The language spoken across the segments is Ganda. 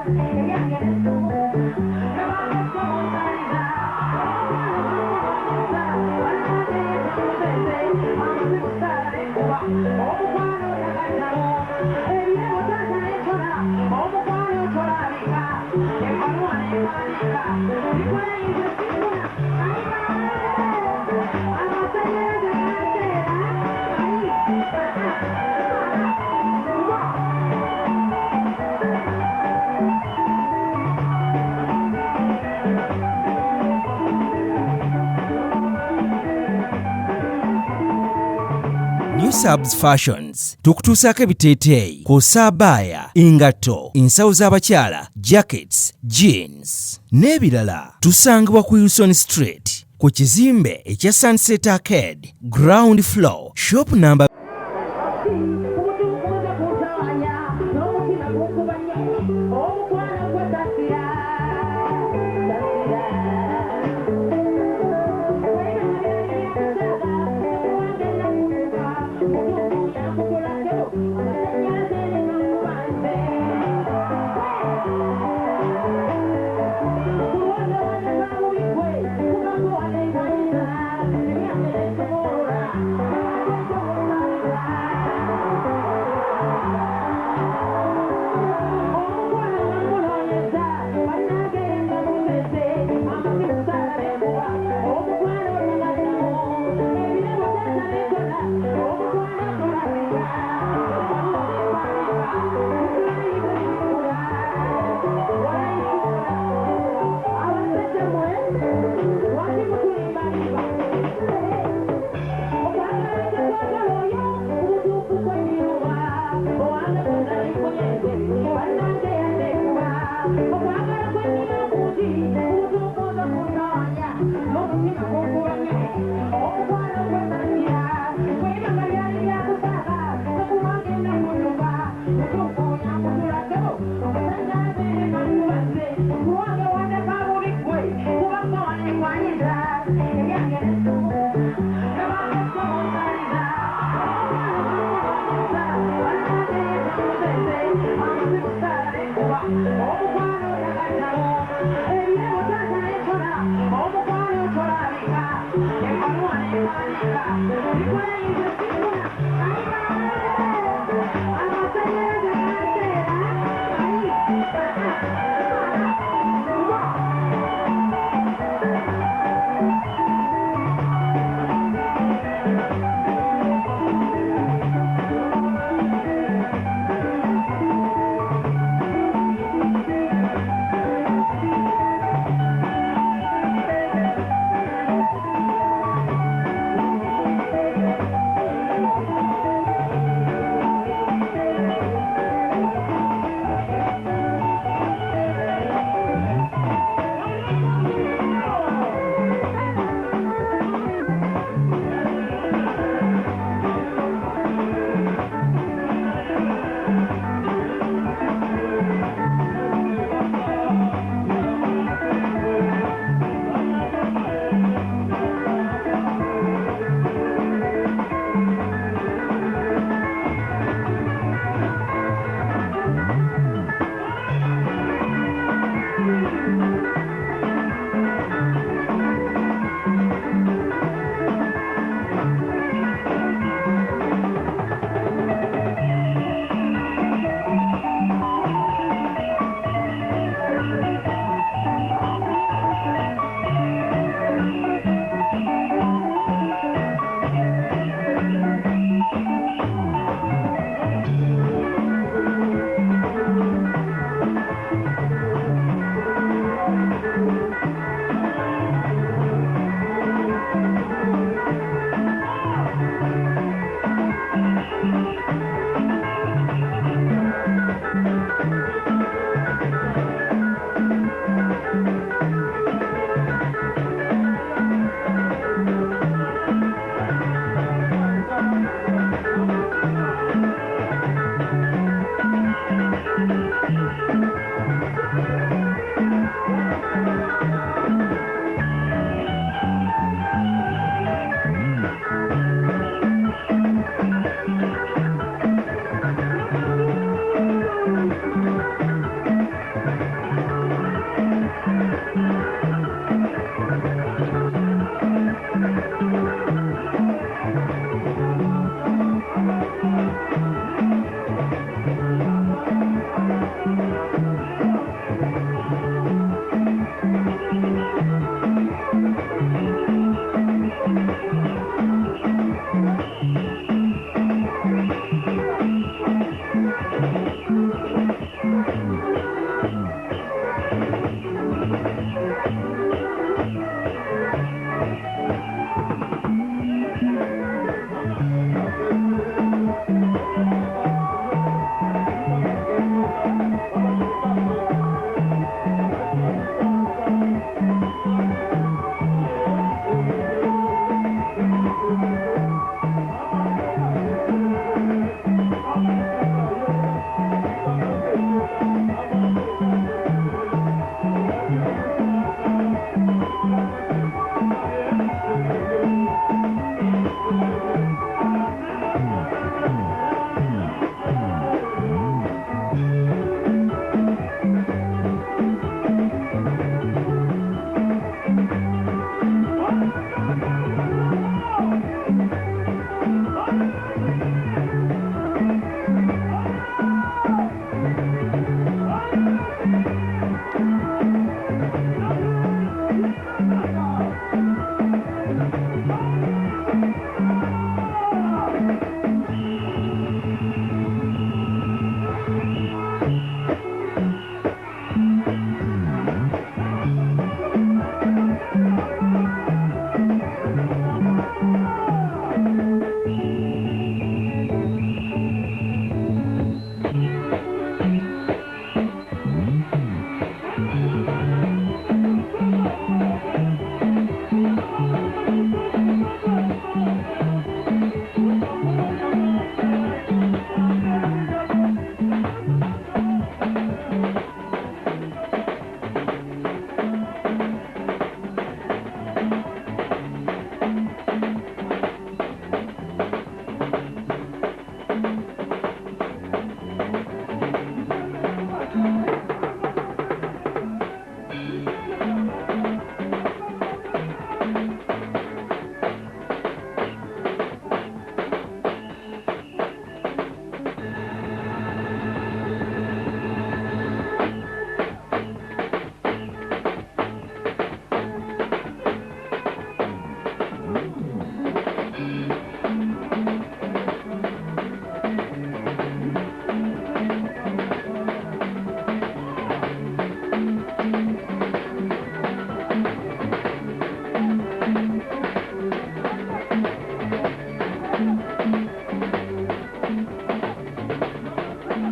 New Subs Fashions tukutuusaako ebiteeteeyi kw'ossa abaya, engatto, ensawo z'abakyala, jackets, jeans n'ebirala. Tusangibwa ku Wilson Street ku kizimbe ekya Sunset Arcade ground floor shop number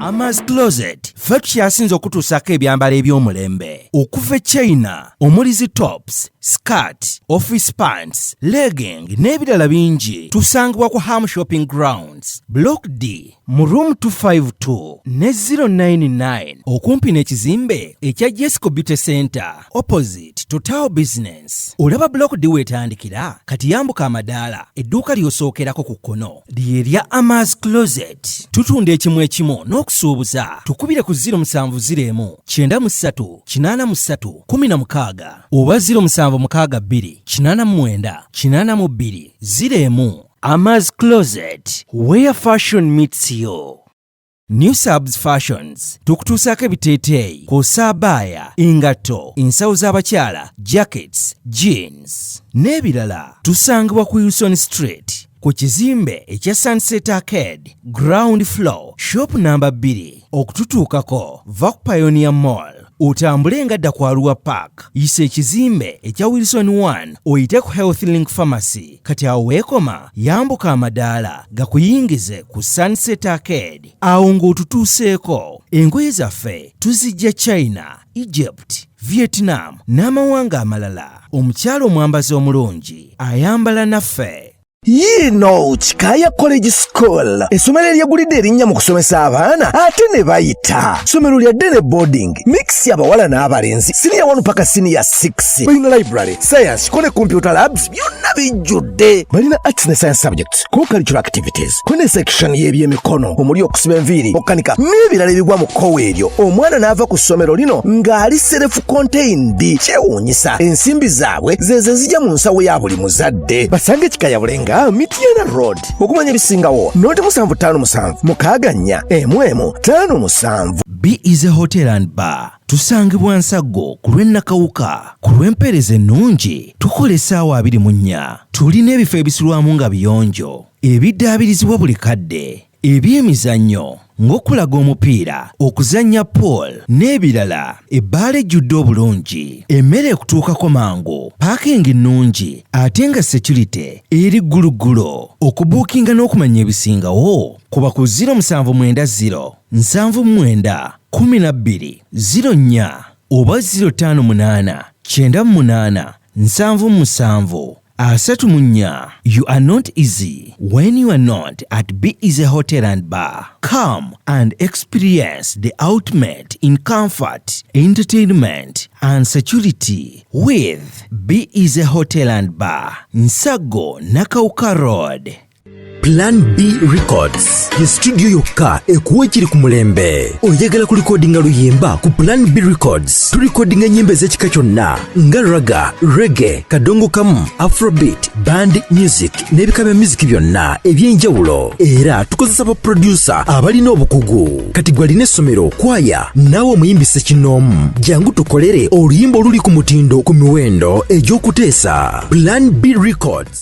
Ama's Closet ffe tukyasinza okutuusaako ebyambalo eby'omulembe okuva e China omuli zi tops, skirt, office pants, legging n'ebirala bingi tusangibwa ku Ham Shopping Grounds Block D mu room 252 ne 099 okumpi n'ekizimbe ekya Jesco Beauty Center opposite Total Business. Olaba Block D wetandikira kati yambuka amadaala edduuka ly'osookerako ku kkono lyerya Ama's Closet. Tutunda ekimu n'okusuubuza tukubire ku 0701 93 83 16 oba 0762 89 82 01. Ama's Closet, where fashion meets you. New Subs Fashions tukutuusaako ebiteeteeyi kw'ossa abaya, engatto, ensawo z'abakyala, jackets, jeans n'ebirala. Tusangibwa ku Wilson Street ku kizimbe ekya Sunset Arcade ground floor shop number 2. Okututuukako va ku Pioneer Mall otambule nga dda ku Arua Park yisa ekizimbe ekya Wilson 1 oyite ku Health Link Pharmacy. Kati awo weekoma yambuka amadaala gakuyingize ku Sunset Arcade. Awo ng'otutuuseeko engoye zaffe tuzijja China, Egypt, Vietnam n'amawanga amalala. Omukyala omwambazi omulungi ayambala naffe. Yino Chikaya College School essomero eryegulidde erinnya mu kusomesa abaana ate ne bayita ssomero lya Dene boarding mix y'abawala n'abalenzi senior 1 paka senior 6 balina library science kone computer labs byonna bijjudde balina arts ne science subjects co-curricular activities kone section y'ebyemikono omuli okusiba enviiri okukanika n'ebirala ebigwa mu kkowe eryo. Omwana n'ava ku ssomero lino ng'ali self contained. Kyewuunyisa ensimbi zaabwe zeze zijja mu nsawo ya buli muzadde. Basange Chikaya Bulenga Mityana Road. Okumanya ebisingawo noti 757 mukaganya M 57. B is a hotel and bar. Tusangibwa Nsago ku lw'Ennakawuka ku lw'empeereza ennungi tukola essaawa 24. Tulina ebifo ebisulwamu nga biyonjo ebiddaabirizibwa buli kadde, ebyemizannyo ng'okulaga omupiira, okuzannya pool n'ebirala. Ebbaala ejjudde obulungi, emmere ekutuukako mangu, paakingi nnungi ate nga security eri gguluggulo. Okubuukinga n'okumanya ebisingawo kuba ku 0790 79 12 04 oba 058 98 77 34. You are not easy when you are not at B Easy Hotel and Bar. Come and experience the ultimate in comfort, entertainment and security with B Easy Hotel and Bar, Nsago, Nakauka Road. Plan B Records ye studio yokka ekuwa ekiri ku mulembe. Oyagala ku recordinga luyimba ku Plan B Records tulikodinga nyimbe z'ekika kyonna nga raga, reggae, kadongo kamu, afrobeat, band music n'ebika bya music byonna eby'enjawulo. Era tukozesa ba producer abalina obukugu. Kati gwalina essomero, kwaya naawe omuyimbise kinoomu, jangu tukolere oluyimba oluli ku mutindo ku miwendo egy'okuteesa. Plan B Records.